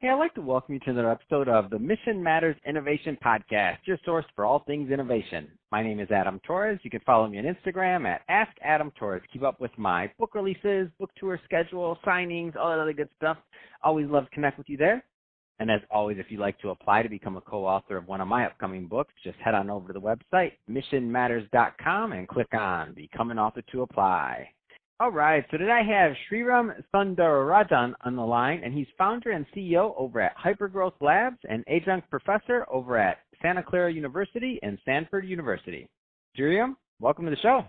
Hey, I'd like to welcome you to another episode of the Mission Matters Innovation Podcast, your source for all things innovation. My name is Adam Torres. You can follow me on Instagram at AskAdamTorres. Keep up with my book releases, book tour schedule, signings, all that other good stuff. Always love to connect with you there. And as always, if you'd like to apply to become a co-author of one of my upcoming books, just head on over to the website, missionmatters.com, and click on Become an Author to apply. All right, so today I have Sriram Sundararajan on the line, and he's founder and CEO over at HyperGrowth Labs and Adjunct professor over at Santa Clara University and Stanford University. Sriram, welcome to the show.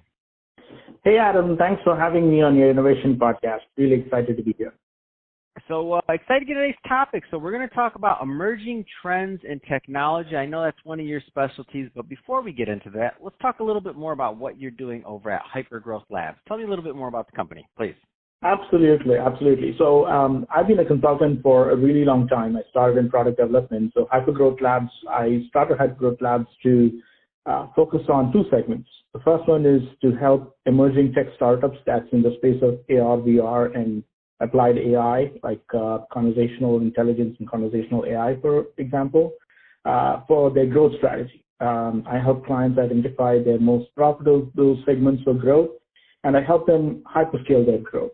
Hey, Adam. Thanks for having me on your innovation podcast. Really excited to be here. So excited to get today's topic. So we're going to talk about emerging trends in technology. I know that's one of your specialties, but before we get into that, let's talk a little bit more about what you're doing over at HyperGrowth Labs. Tell me a little bit more about the company, please. Absolutely. So I've been a consultant for a really long time. I started in product development. So I started HyperGrowth Labs to focus on two segments. The first one is to help emerging tech startups that's in the space of ARVR and applied AI, like conversational intelligence and conversational AI, for example, for their growth strategy. I help clients identify their most profitable segments for growth, and I help them hyperscale their growth.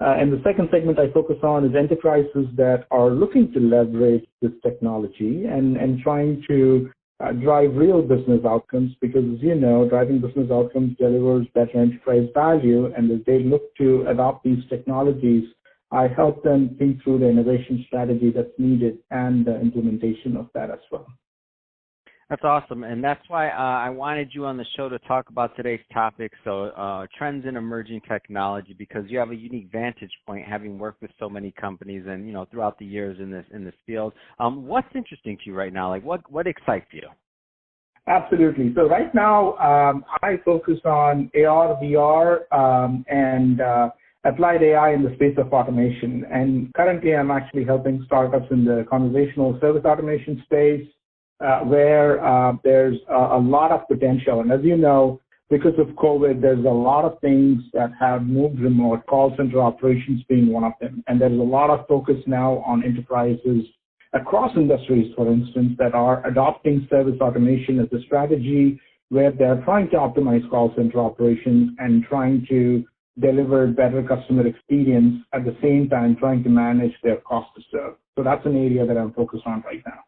And the second segment I focus on is enterprises that are looking to leverage this technology and trying to drive real business outcomes, because, as you know, driving business outcomes delivers better enterprise value, and as they look to adopt these technologies, I help them think through the innovation strategy that's needed and the implementation of that as well. That's awesome, and that's why I wanted you on the show to talk about today's topic, so trends in emerging technology, because you have a unique vantage point having worked with so many companies and, throughout the years in this field. What's interesting to you right now? Like, what excites you? Absolutely. So right now, I focus on AR, VR, and applied AI in the space of automation. And currently, I'm actually helping startups in the conversational service automation space, where there's a lot of potential. And as you know, because of COVID, there's a lot of things that have moved remote, call center operations being one of them. And there's a lot of focus now on enterprises across industries, for instance, that are adopting service automation as a strategy, where they're trying to optimize call center operations and trying to deliver better customer experience, at the same time trying to manage their cost to serve. So that's an area that I'm focused on right now.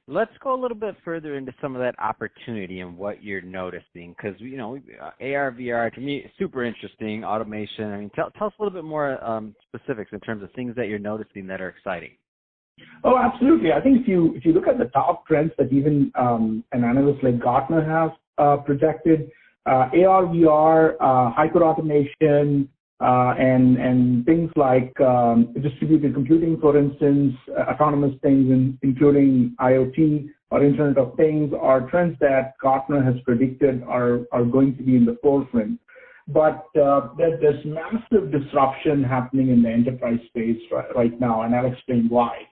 Let's go a little bit further into some of that opportunity and what you're noticing, because AR, VR, to me, super interesting. Automation. I mean, tell us a little bit more specifics in terms of things that you're noticing that are exciting. Oh, absolutely. I think if you look at the top trends that even an analyst like Gartner has projected, AR, VR, hyperautomation, and things like distributed computing, for instance, autonomous things, including IoT or Internet of Things, are trends that Gartner has predicted are going to be in the forefront. But there's massive disruption happening in the enterprise space right now, and I'll explain why.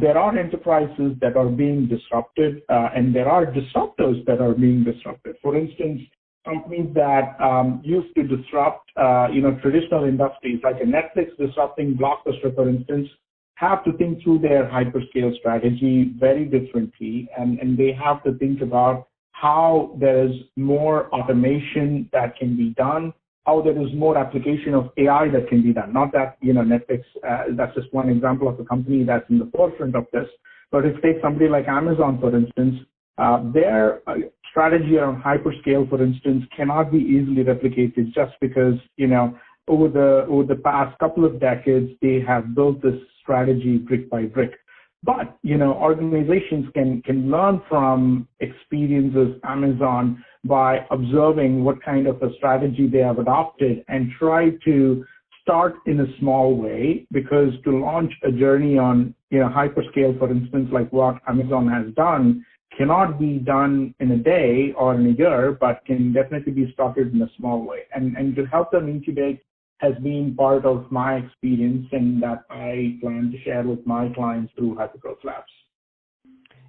There are enterprises that are being disrupted, and there are disruptors that are being disrupted. For instance, companies that used to disrupt, traditional industries, like a Netflix disrupting Blockbuster, for instance, have to think through their hyperscale strategy very differently, and they have to think about how there is more automation that can be done, how there is more application of AI that can be done. Not that, Netflix, that's just one example of a company that's in the forefront of this. But if you take somebody like Amazon, for instance, their strategy around hyperscale, for instance, cannot be easily replicated just because, over the past couple of decades, they have built this strategy brick by brick. But, organizations can learn from experiences Amazon by observing what kind of a strategy they have adopted and try to start in a small way, because to launch a journey on, hyperscale, for instance, like what Amazon has done, cannot be done in a day or in a year, but can definitely be started in a small way. And to help them incubate has been part of my experience, and that I plan to share with my clients through HyperGrowth Labs.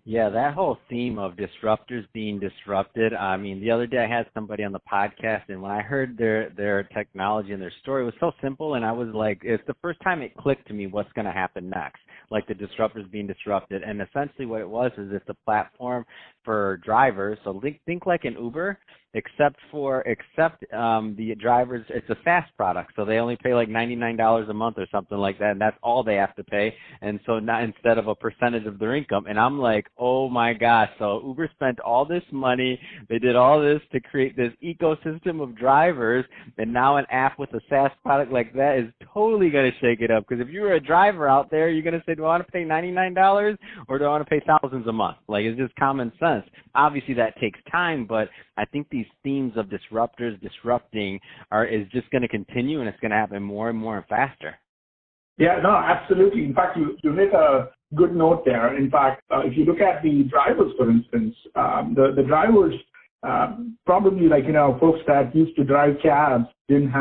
Yeah, that whole theme of disruptors being disrupted. I mean, the other day I had somebody on the podcast, and when I heard their technology and their story, it was so simple, and I was like, it's the first time it clicked to me what's going to happen next, like the disruptors being disrupted. And essentially what it was is it's a platform for drivers. So think like an Uber, except the drivers, it's a SaaS product, so they only pay like $99 a month or something like that, and that's all they have to pay. And so not instead of a percentage of their income. And I'm like, oh my gosh, so Uber spent all this money, they did all this to create this ecosystem of drivers, and now an app with a SaaS product like that is totally going to shake it up. Because if you're a driver out there, you're going to say, do I want to pay $99 or do I want to pay thousands a month? Like, it's just common sense. Obviously that takes time, but I think these themes of disruptors disrupting is just going to continue, and it's going to happen more and more and faster. Yeah, no, absolutely. In fact, you hit a good note there. In fact, if you look at the drivers, for instance, the drivers probably, like, folks that used to drive cabs didn't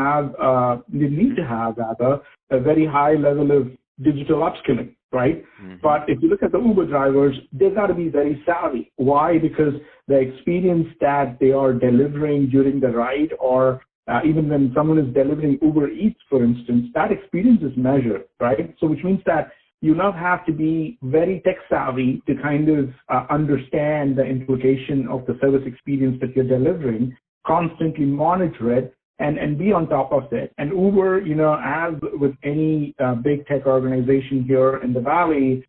need to have rather a very high level of digital upskilling, right? Mm-hmm. But if you look at the Uber drivers, they've got to be very savvy. Why? Because the experience that they are delivering during the ride, or even when someone is delivering Uber Eats, for instance, that experience is measured, right? So which means that you now have to be very tech savvy to kind of understand the implication of the service experience that you're delivering, constantly monitor it, and be on top of it. And Uber, as with any big tech organization here in the Valley,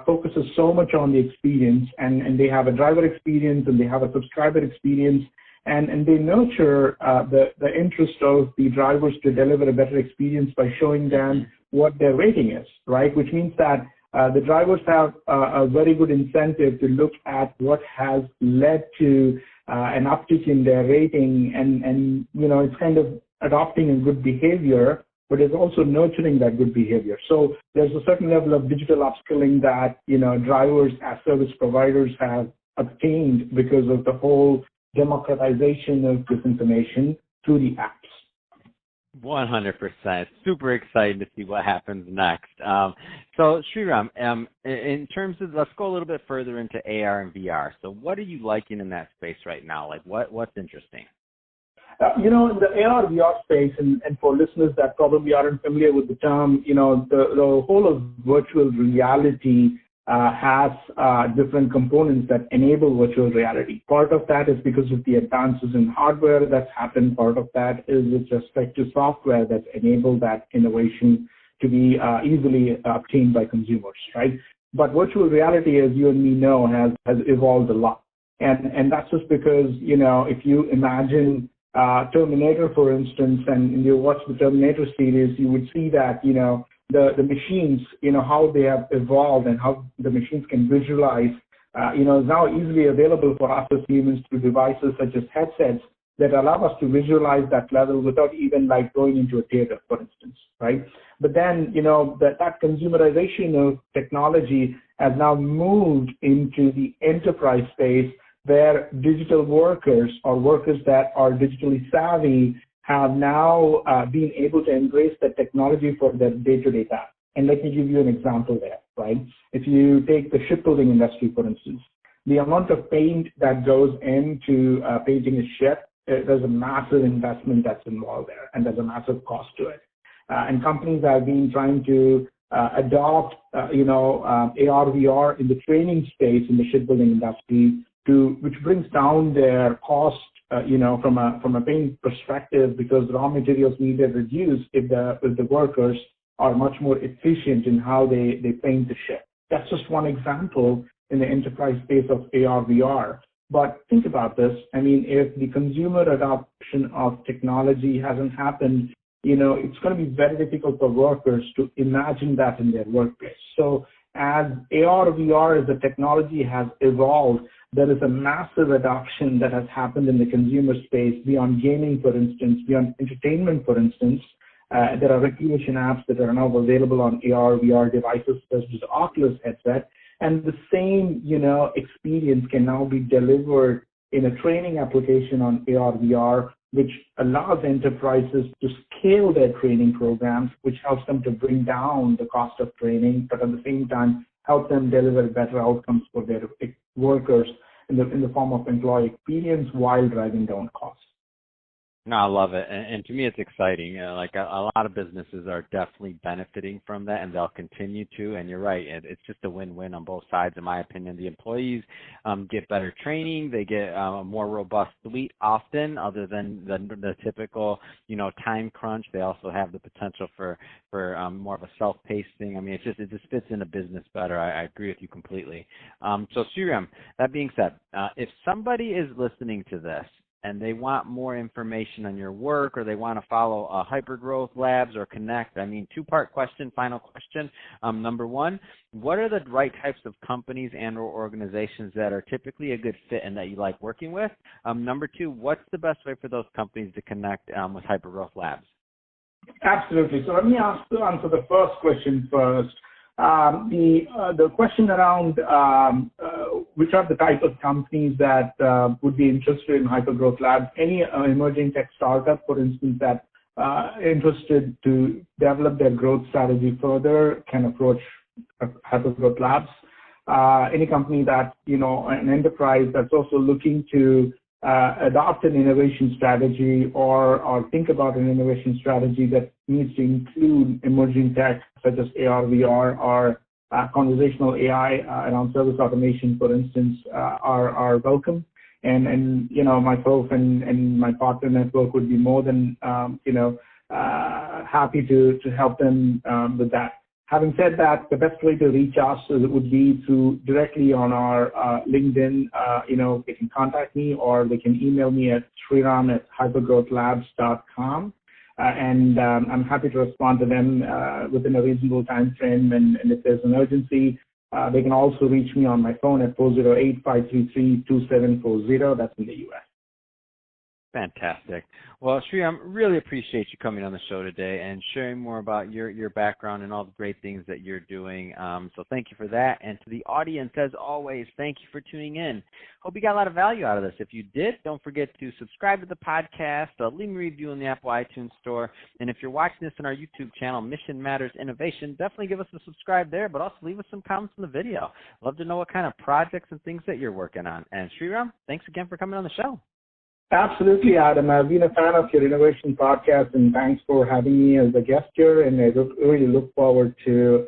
focuses so much on the experience, and they have a driver experience and they have a subscriber experience, and they nurture the interest of the drivers to deliver a better experience by showing them what their rating is, right? Which means that the drivers have a very good incentive to look at what has led to an uptick in their rating, and it's kind of adopting a good behavior, but it's also nurturing that good behavior. So there's a certain level of digital upskilling that drivers as service providers have obtained because of the whole democratization of this information through the apps. 100%. Super excited to see what happens next. So Sriram, in terms of, let's go a little bit further into AR and VR. So what are you liking in that space right now? Like what's interesting? In the AR VR space, and for listeners that probably aren't familiar with the term, the whole of virtual reality has different components that enable virtual reality. Part of that is because of the advances in hardware that's happened. Part of that is with respect to software that's enabled that innovation to be easily obtained by consumers, right? But virtual reality, as you and me know, has evolved a lot. And that's just because, if you imagine Terminator, for instance, and you watch the Terminator series, you would see that, the machines, how they have evolved and how the machines can visualize, is now easily available for us as humans through devices such as headsets that allow us to visualize that level without even like going into a theater, for instance, right? But then, that consumerization of technology has now moved into the enterprise space where digital workers or workers that are digitally savvy have now been able to embrace the technology for their day-to-day tasks. And let me give you an example there, right? If you take the shipbuilding industry, for instance, the amount of paint that goes into painting a ship, there's a massive investment that's involved there, and there's a massive cost to it. And companies have been trying to adopt, ARVR in the training space in the shipbuilding industry, which brings down their cost, from a paint perspective, because raw materials needed reduce if the workers are much more efficient in how they paint the ship. That's just one example in the enterprise space of ARVR. But think about this. I mean, if the consumer adoption of technology hasn't happened, it's going to be very difficult for workers to imagine that in their workplace. So as AR/VR, as the technology has evolved, there is a massive adoption that has happened in the consumer space beyond gaming, for instance, beyond entertainment, for instance. There are recreation apps that are now available on AR/VR devices such as the Oculus headset. And the same, experience can now be delivered in a training application on AR/VR, which allows enterprises to scale their training programs, which helps them to bring down the cost of training, but at the same time help them deliver better outcomes for their workers in the form of employee experience while driving down costs. No, I love it. And to me, it's exciting. Like a lot of businesses are definitely benefiting from that, and they'll continue to. And you're right. It's just a win-win on both sides, in my opinion. The employees get better training. They get a more robust suite often, other than the typical, time crunch. They also have the potential for more of a self-paced thing. I mean, it just fits in a business better. I agree with you completely. So Sriram, that being said, if somebody is listening to this, and they want more information on your work, or they want to follow HyperGrowth Labs or connect, I mean, two-part question, final question. Number one, what are the right types of companies and or organizations that are typically a good fit and that you like working with? Number two, what's the best way for those companies to connect with HyperGrowth Labs? Absolutely. So let me answer the first question first. The question around which are the type of companies that would be interested in HyperGrowth Labs. Any emerging tech startup, for instance, that interested to develop their growth strategy further can approach HyperGrowth Labs. Any company that, an enterprise that's also looking to adopt an innovation strategy or think about an innovation strategy that needs to include emerging tech such as ARVR or conversational AI around service automation, for instance, are welcome. And myself and my partner network would be more than happy to help them with that. Having said that, the best way to reach us would be directly on our LinkedIn. They can contact me, or they can email me at sriram@hypergrowthlabs.com. And I'm happy to respond to them within a reasonable time frame. And if there's an urgency, they can also reach me on my phone at 408-533-2740. That's in the U.S. Fantastic. Well, Sriram, really appreciate you coming on the show today and sharing more about your background and all the great things that you're doing. So thank you for that. And to the audience, as always, thank you for tuning in. Hope you got a lot of value out of this. If you did, don't forget to subscribe to the podcast, leave me a review in the Apple iTunes Store. And if you're watching this on our YouTube channel, Mission Matters Innovation, definitely give us a subscribe there, but also leave us some comments in the video. Love to know what kind of projects and things that you're working on. And Sriram, thanks again for coming on the show. Absolutely, Adam. I've been a fan of your innovation podcast, and thanks for having me as a guest here. And I really look forward to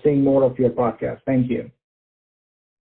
seeing more of your podcast. Thank you.